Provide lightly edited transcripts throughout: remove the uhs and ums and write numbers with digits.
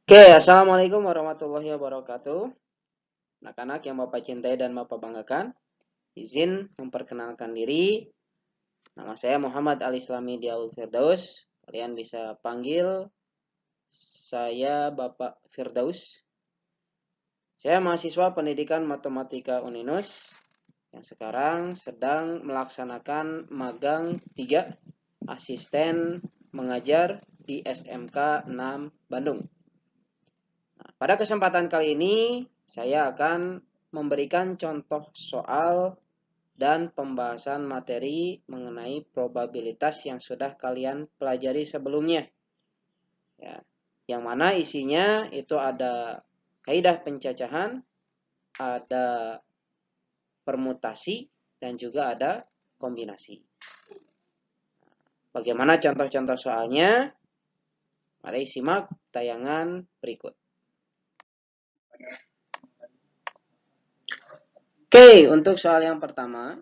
Oke, Assalamualaikum warahmatullahi wabarakatuh. Anak-anak yang Bapak cintai dan Bapak banggakan, izin memperkenalkan diri. Nama saya Muhammad Al-Islami Diaul Firdaus. Kalian bisa panggil saya Bapak Firdaus. Saya mahasiswa pendidikan matematika Uninus yang sekarang sedang melaksanakan magang 3 asisten mengajar di SMK 6 Bandung. Pada kesempatan kali ini, saya akan memberikan contoh soal dan pembahasan materi mengenai probabilitas yang sudah kalian pelajari sebelumnya. Ya, yang mana isinya itu ada kaidah pencacahan, ada permutasi, dan juga ada kombinasi. Bagaimana contoh-contoh soalnya? Mari simak tayangan berikut. Oke, untuk soal yang pertama,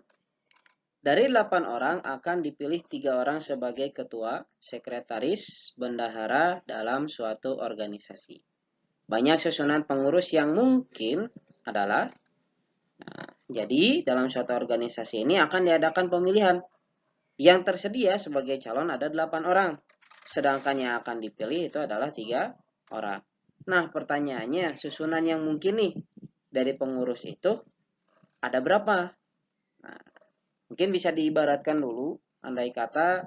dari 8 orang akan dipilih 3 orang sebagai ketua, sekretaris, bendahara dalam suatu organisasi. Banyak susunan pengurus yang mungkin adalah, jadi dalam suatu organisasi ini akan diadakan pemilihan. Yang tersedia sebagai calon ada 8 orang, sedangkan yang akan dipilih itu adalah 3 orang. Nah, pertanyaannya, susunan yang mungkin nih dari pengurus itu ada berapa? Nah, mungkin bisa diibaratkan dulu, andai kata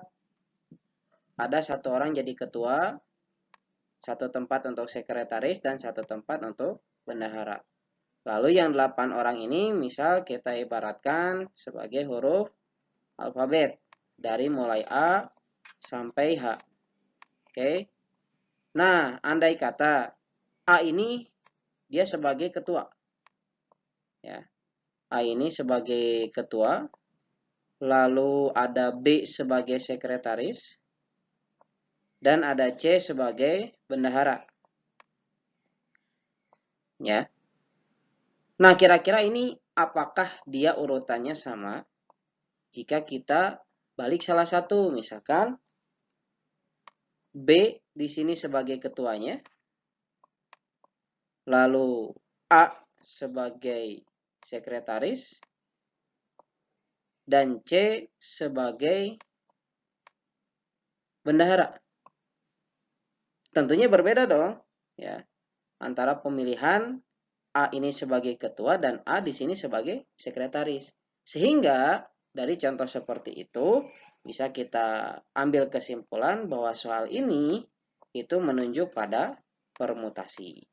ada 1 orang jadi ketua, 1 tempat untuk sekretaris, dan 1 tempat untuk bendahara. Lalu yang 8 orang ini misal kita ibaratkan sebagai huruf alfabet dari mulai A sampai H. Oke. Nah, andai kata A ini dia sebagai ketua. Ya. A ini sebagai ketua, lalu ada B sebagai sekretaris, dan ada C sebagai bendahara. Ya. Nah, kira-kira ini apakah dia urutannya sama? Jika kita balik salah satu, misalkan B di sini sebagai ketuanya, lalu A sebagai sekretaris, dan C sebagai bendahara. Tentunya berbeda dong, ya, antara pemilihan A ini sebagai ketua dan A di sini sebagai sekretaris. Sehingga dari contoh seperti itu bisa kita ambil kesimpulan bahwa soal ini itu menunjuk pada permutasi.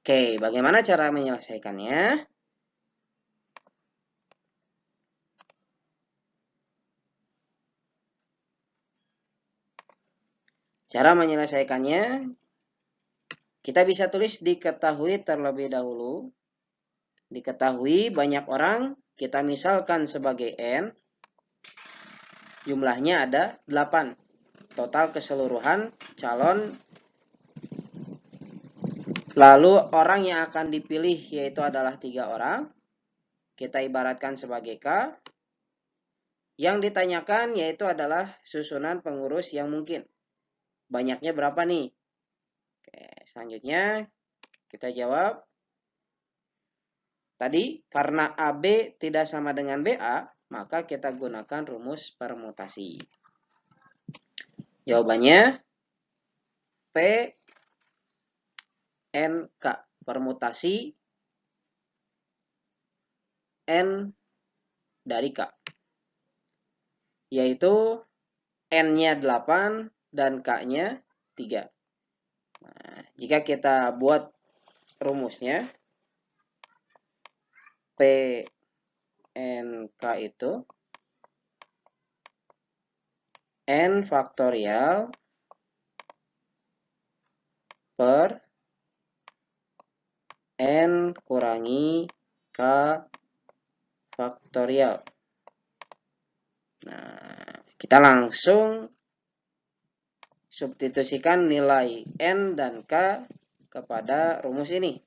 Oke, bagaimana cara menyelesaikannya? Cara menyelesaikannya, kita bisa tulis diketahui terlebih dahulu. Diketahui banyak orang, kita misalkan sebagai N, jumlahnya ada 8. Total keseluruhan calon, lalu orang yang akan dipilih yaitu adalah 3 orang. Kita ibaratkan sebagai K. Yang ditanyakan yaitu adalah susunan pengurus yang mungkin. Banyaknya berapa nih? Oke, selanjutnya kita jawab. Tadi karena AB tidak sama dengan BA, maka kita gunakan rumus permutasi. Jawabannya P NK, permutasi N dari K. Yaitu N-nya 8 dan K-nya 3. Nah, jika kita buat rumusnya, PNK itu N faktorial per N kurangi K faktorial. Nah, kita langsung substitusikan nilai N dan K kepada rumus ini.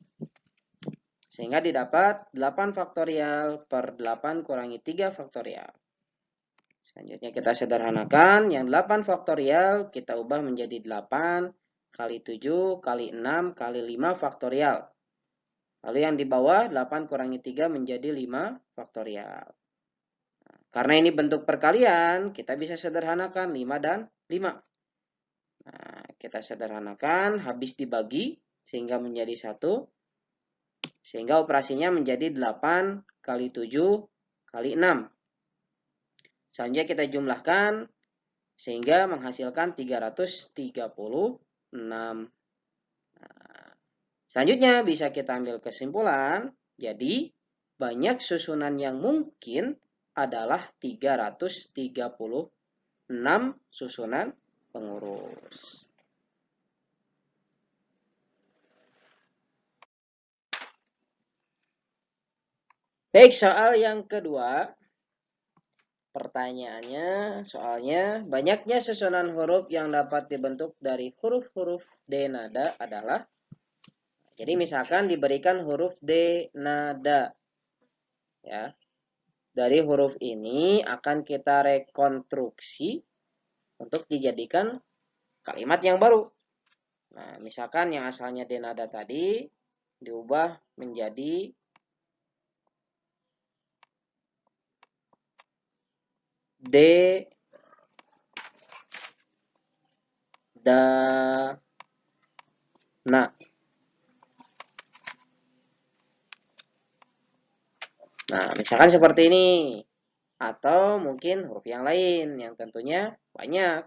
Sehingga didapat 8 faktorial per 8 kurangi 3 faktorial. Selanjutnya kita sederhanakan. Yang 8 faktorial kita ubah menjadi 8 kali 7 kali 6 kali 5 faktorial. Lalu yang di bawah 8 kurangi 3 menjadi 5 faktorial. Karena ini bentuk perkalian, kita bisa sederhanakan 5 dan 5. Nah, kita sederhanakan, habis dibagi sehingga menjadi 1. Sehingga operasinya menjadi 8 kali 7 kali 6. Selanjutnya kita jumlahkan sehingga menghasilkan 336. Nah, selanjutnya bisa kita ambil kesimpulan. Jadi banyak susunan yang mungkin adalah 336 susunan pengurus. Baik, soal yang kedua. Pertanyaannya, soalnya banyaknya susunan huruf yang dapat dibentuk dari huruf-huruf D nada adalah, jadi misalkan diberikan huruf D nada, ya, dari huruf ini akan kita rekonstruksi untuk dijadikan kalimat yang baru. Nah, misalkan yang asalnya D nada tadi diubah menjadi D da na. Nah, misalkan seperti ini. Atau mungkin huruf yang lain yang tentunya banyak.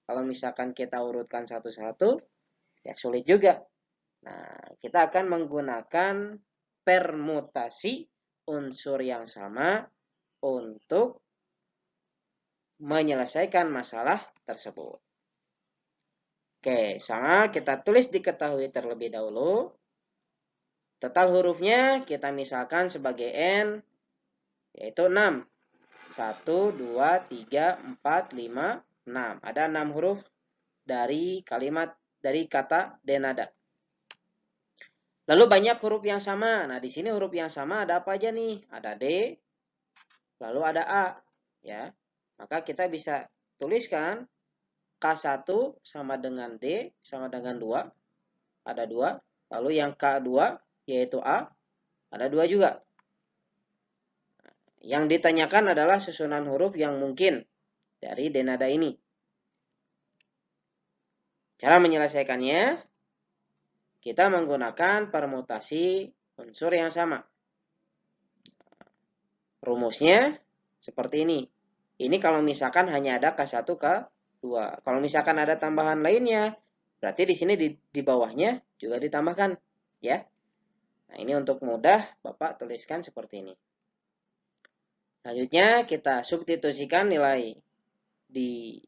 Kalau misalkan kita urutkan satu-satu, ya sulit juga. Nah, kita akan menggunakan permutasi unsur yang sama untuk menyelesaikan masalah tersebut. Oke, sama kita tulis diketahui terlebih dahulu. Total hurufnya kita misalkan sebagai N, yaitu 6. 1, 2, 3, 4, 5, 6. Ada 6 huruf dari kata D nada. Lalu banyak huruf yang sama. Nah, di sini huruf yang sama ada apa aja nih? Ada D, lalu ada A, ya. Maka kita bisa tuliskan K1 sama dengan D sama dengan 2. Ada 2. Lalu yang K2 yaitu A, ada 2 juga. Yang ditanyakan adalah susunan huruf yang mungkin dari D nada ini. Cara menyelesaikannya, kita menggunakan permutasi unsur yang sama. Rumusnya seperti ini. Ini kalau misalkan hanya ada K1, K2. Kalau misalkan ada tambahan lainnya, berarti di sini di bawahnya juga ditambahkan, ya. Nah, ini untuk mudah Bapak tuliskan seperti ini. Selanjutnya kita substitusikan nilai di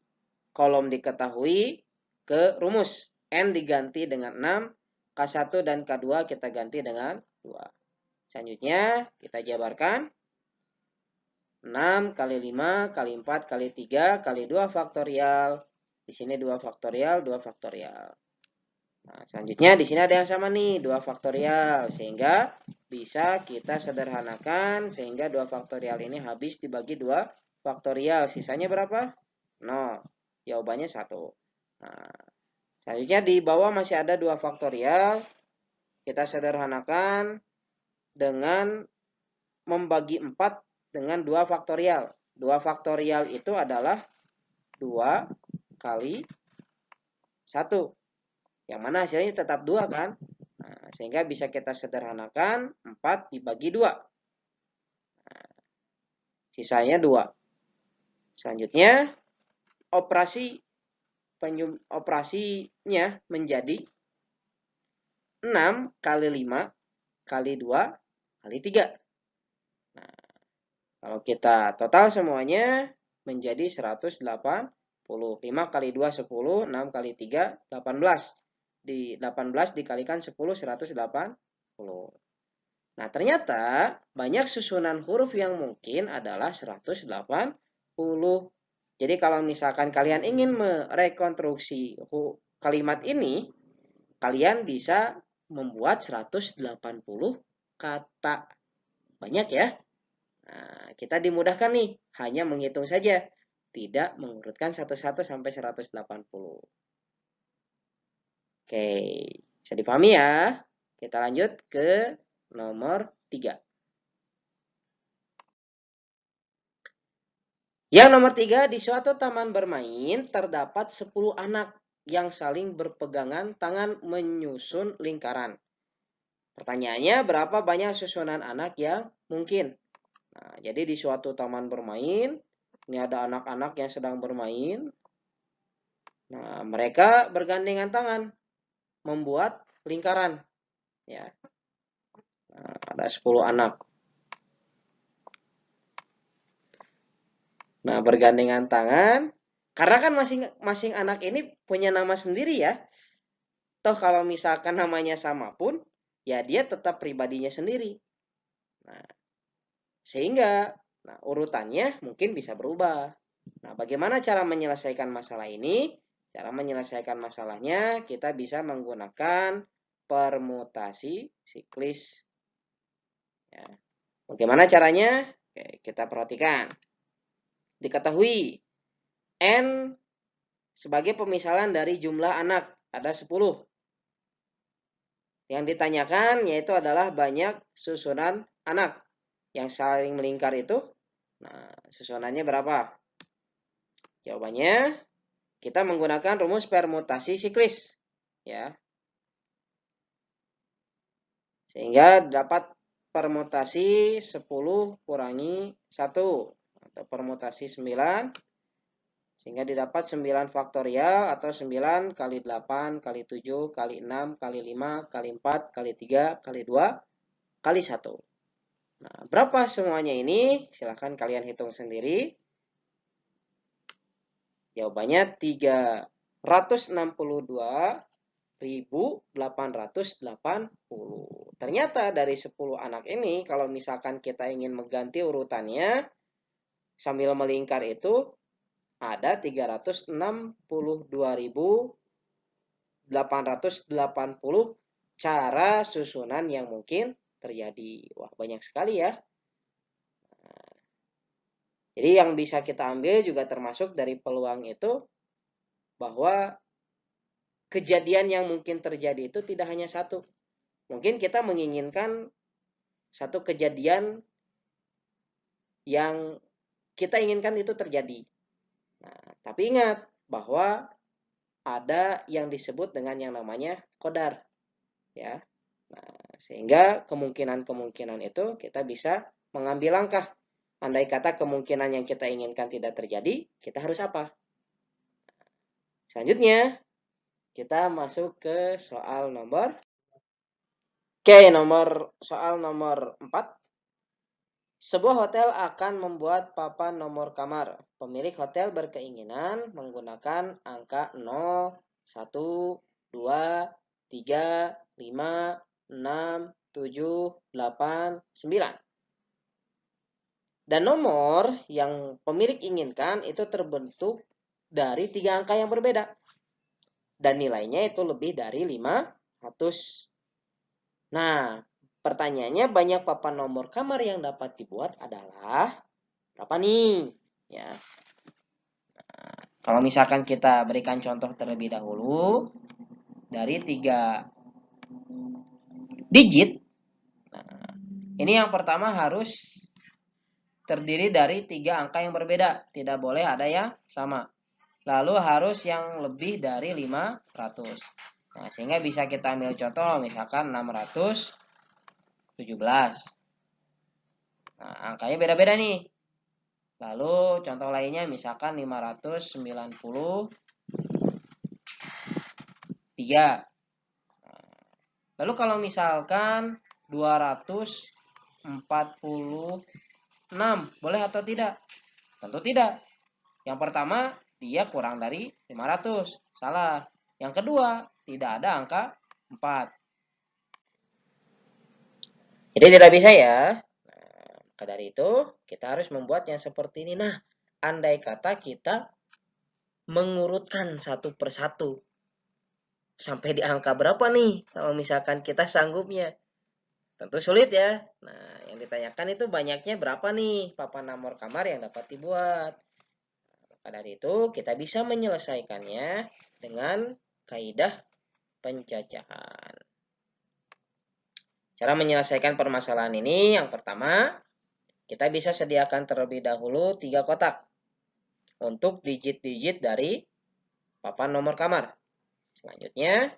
kolom diketahui ke rumus. N diganti dengan 6, K1 dan K2 kita ganti dengan 2. Selanjutnya kita jabarkan. 6 kali 5 kali 4 kali 3 kali 2 faktorial. Di sini 2 faktorial, 2 faktorial. Nah, selanjutnya di sini ada yang sama nih, 2 faktorial. Sehingga bisa kita sederhanakan sehingga 2 faktorial ini habis dibagi 2 faktorial. Sisanya berapa? 0. Jawabannya 1. Nah, selanjutnya di bawah masih ada 2 faktorial. Kita sederhanakan dengan membagi 4 dengan 2 faktorial. 2 faktorial itu adalah 2 kali 1. Yang mana hasilnya tetap 2 kan? Nah, sehingga bisa kita sederhanakan 4 dibagi 2. Nah, sisanya 2. Selanjutnya operasinya menjadi 6 kali 5 kali 2 kali 3. Nah, kalau kita total semuanya menjadi 180. 5 kali 2, 10. 6 kali 3, 18. Di 18 dikalikan 10, 180. Nah, ternyata banyak susunan huruf yang mungkin adalah 180. Jadi kalau misalkan kalian ingin merekonstruksi kalimat ini, kalian bisa membuat 180 kata. Banyak ya. Nah, kita dimudahkan nih, hanya menghitung saja, tidak mengurutkan satu-satu sampai 180. Oke, bisa dipahami ya. Kita lanjut ke nomor 3. Yang nomor 3, di suatu taman bermain terdapat 10 anak yang saling berpegangan tangan menyusun lingkaran. Pertanyaannya, berapa banyak susunan anak yang mungkin? Nah, jadi di suatu taman bermain, ini ada anak-anak yang sedang bermain. Nah, mereka bergandengan tangan membuat lingkaran. Ya. Nah, ada 10 anak. Nah, bergandengan tangan. Karena kan masing-masing anak ini punya nama sendiri ya. Toh kalau misalkan namanya sama pun, ya dia tetap pribadinya sendiri. Nah, sehingga urutannya mungkin bisa berubah. Nah, bagaimana cara menyelesaikan masalah ini? Cara menyelesaikan masalahnya kita bisa menggunakan permutasi siklis. Ya. Bagaimana caranya? Oke, kita perhatikan. Diketahui N sebagai pemisalan dari jumlah anak, ada 10. Yang ditanyakan yaitu adalah banyak susunan anak yang saling melingkar itu. Nah, susunannya berapa? Jawabannya kita menggunakan rumus permutasi siklis. Ya. Sehingga dapat permutasi 10 kurangi 1 atau permutasi 9. Sehingga didapat 9 faktorial atau 9 kali 8 kali 7 kali 6 kali 5 kali 4 kali 3 kali 2 kali 1. Nah, berapa semuanya ini? Silahkan kalian hitung sendiri. Jawabannya 362.880. Ternyata dari 10 anak ini, kalau misalkan kita ingin mengganti urutannya, sambil melingkar itu, ada 362.880 cara susunan yang mungkin terjadi. Wah, banyak sekali ya. Jadi yang bisa kita ambil juga termasuk dari peluang itu bahwa kejadian yang mungkin terjadi itu tidak hanya satu. Mungkin kita menginginkan satu kejadian yang kita inginkan itu terjadi. Nah, tapi ingat bahwa ada yang disebut dengan yang namanya qadar. Ya. Nah, sehingga kemungkinan-kemungkinan itu kita bisa mengambil langkah. Andai kata kemungkinan yang kita inginkan tidak terjadi, kita harus apa? Selanjutnya, kita masuk ke soal nomor. Oke, soal nomor 4. Sebuah hotel akan membuat papan nomor kamar. Pemilik hotel berkeinginan menggunakan angka 0, 1, 2, 3, 5, 6, 7, 8, 9. Dan nomor yang pemilik inginkan itu terbentuk dari 3 angka yang berbeda. Dan nilainya itu lebih dari 500. Nah, pertanyaannya banyak papan nomor kamar yang dapat dibuat adalah berapa nih? Ya. Nah, kalau misalkan kita berikan contoh terlebih dahulu dari 3 digit. Nah, ini yang pertama harus terdiri dari 3 angka yang berbeda. Tidak boleh ada yang sama. Lalu harus yang lebih dari 500. Nah, sehingga bisa kita ambil contoh misalkan 617. Nah, angkanya beda-beda nih. Lalu contoh lainnya misalkan 593. Lalu kalau misalkan 246, boleh atau tidak? Tentu tidak. Yang pertama, dia kurang dari 500. Salah. Yang kedua, tidak ada angka 4. Jadi tidak bisa ya. Nah, maka dari itu, kita harus membuat yang seperti ini. Nah, andai kata kita mengurutkan satu persatu. Sampai di angka berapa nih? Kalau misalkan kita sanggupnya. Tentu sulit ya. Nah, yang ditanyakan itu banyaknya berapa nih papan nomor kamar yang dapat dibuat. Maka dari itu, kita bisa menyelesaikannya dengan kaidah penjajahan. Cara menyelesaikan permasalahan ini, yang pertama, kita bisa sediakan terlebih dahulu 3 kotak untuk digit-digit dari papan nomor kamar. Selanjutnya,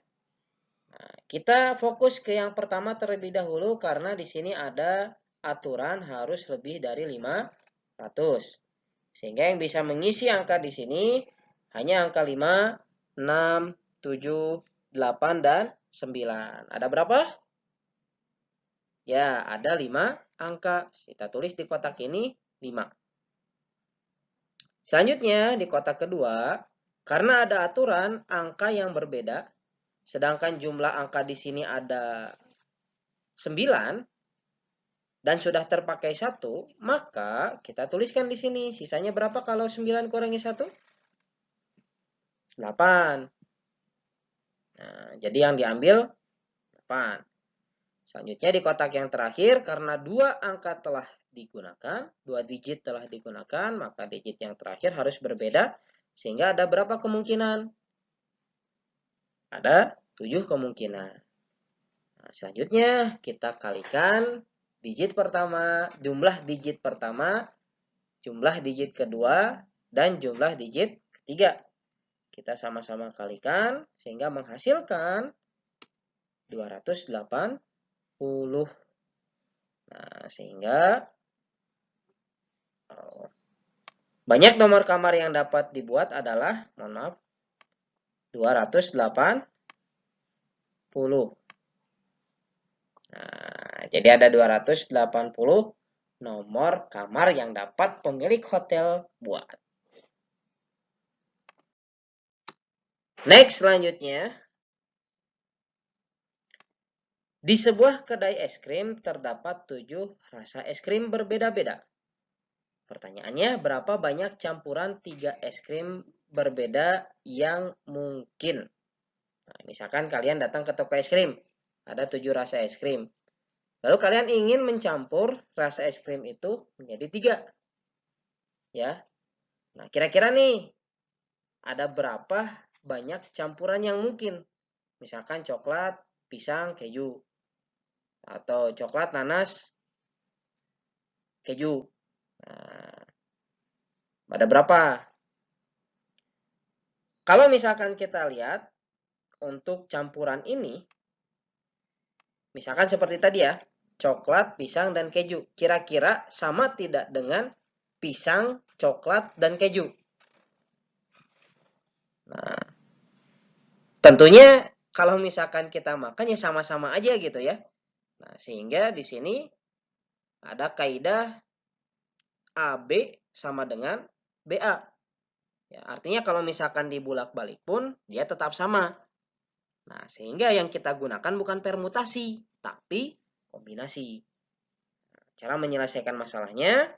kita fokus ke yang pertama terlebih dahulu karena di sini ada aturan harus lebih dari 500. Sehingga yang bisa mengisi angka di sini hanya angka 5, 6, 7, 8, dan 9. Ada berapa? Ya, ada 5 angka. Kita tulis di kotak ini 5. Selanjutnya, di kotak kedua, karena ada aturan angka yang berbeda, sedangkan jumlah angka di sini ada 9 dan sudah terpakai 1, maka kita tuliskan di sini. Sisanya berapa kalau 9 kurangi 1? 8. Nah, jadi yang diambil 8. Selanjutnya di kotak yang terakhir, karena 2 angka telah digunakan, 2 digit telah digunakan, maka digit yang terakhir harus berbeda. Sehingga ada berapa kemungkinan? Ada 7 kemungkinan. Nah, selanjutnya kita kalikan digit pertama, jumlah digit pertama, jumlah digit kedua, dan jumlah digit ketiga. Kita sama-sama kalikan sehingga menghasilkan 280. Nah, sehingga banyak nomor kamar yang dapat dibuat adalah, mohon maaf, 280. Nah, jadi ada 280 nomor kamar yang dapat pemilik hotel buat. Next, selanjutnya. Di sebuah kedai es krim terdapat 7 rasa es krim berbeda-beda. Pertanyaannya, berapa banyak campuran 3 es krim berbeda yang mungkin? Nah, misalkan kalian datang ke toko es krim, ada 7 rasa es krim. Lalu kalian ingin mencampur rasa es krim itu menjadi 3. Ya. Nah, kira-kira nih, ada berapa banyak campuran yang mungkin? Misalkan coklat, pisang, keju. Atau coklat, nanas, keju. Nah, ada berapa? Kalau misalkan kita lihat untuk campuran ini, misalkan seperti tadi ya, coklat, pisang, dan keju. Kira-kira sama tidak dengan pisang, coklat, dan keju? Nah, tentunya kalau misalkan kita makan ya sama-sama aja gitu ya. Nah, sehingga di sini ada kaidah AB sama dengan BA. Ya, artinya kalau misalkan dibulak-balik pun dia tetap sama. Nah, sehingga yang kita gunakan bukan permutasi, tapi kombinasi. Cara menyelesaikan masalahnya,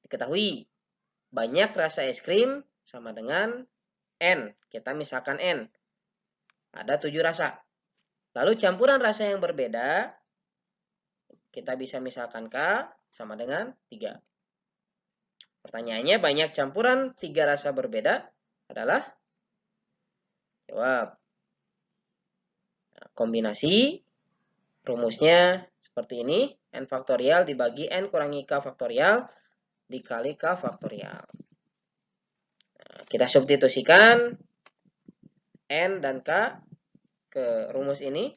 diketahui banyak rasa es krim sama dengan N. Kita misalkan N. Ada 7 rasa. Lalu campuran rasa yang berbeda, kita bisa misalkan K sama dengan 3. Pertanyaannya, banyak campuran 3 rasa berbeda adalah? Jawab. Nah, kombinasi, rumusnya seperti ini. N faktorial dibagi N kurangi K faktorial dikali K faktorial. Nah, kita substitusikan N dan K ke rumus ini.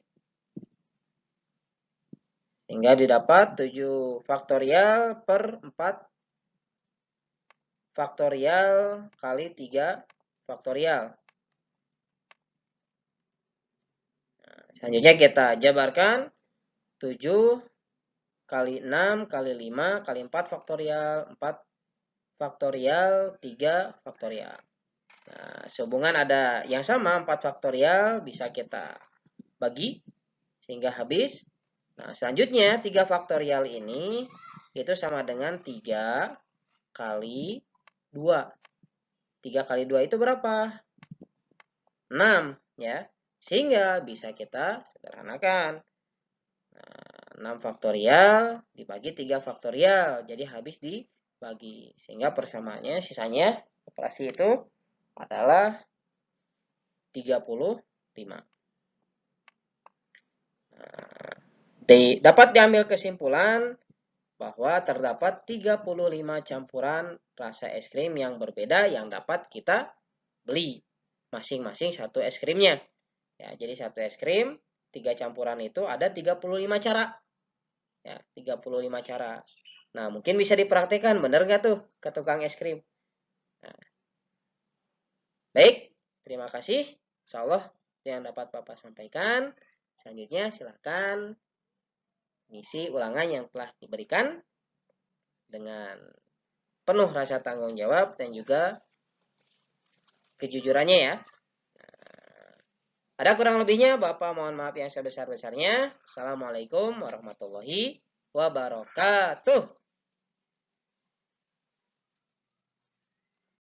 Hingga didapat 7 faktorial per 4 faktorial kali 3 faktorial. Nah, selanjutnya kita jabarkan 7 kali 6 kali 5 kali 4 faktorial, 4 faktorial, 3 faktorial. Nah, sehubungan ada yang sama, 4 faktorial, bisa kita bagi sehingga habis. Nah, selanjutnya 3 faktorial ini itu sama dengan 3 kali 2. 3 kali 2 itu berapa? 6, ya. Sehingga bisa kita sederhanakan. Nah, 6 faktorial dibagi 3 faktorial. Jadi habis dibagi. Sehingga persamaannya sisanya operasi itu adalah 35. Dapat diambil kesimpulan bahwa terdapat 35 campuran rasa es krim yang berbeda yang dapat kita beli. Masing-masing satu es krimnya. Ya, jadi satu es krim, 3 campuran itu ada 35 cara. Ya, 35 cara. Nah, mungkin bisa dipraktikkan, benar nggak tuh ke tukang es krim? Nah, baik, terima kasih. Insyaallah yang dapat Bapak sampaikan. Selanjutnya silakan ngisi ulangan yang telah diberikan dengan penuh rasa tanggung jawab dan juga kejujurannya ya. Ada kurang lebihnya, Bapak mohon maaf yang sebesar-besarnya. Assalamualaikum warahmatullahi wabarakatuh.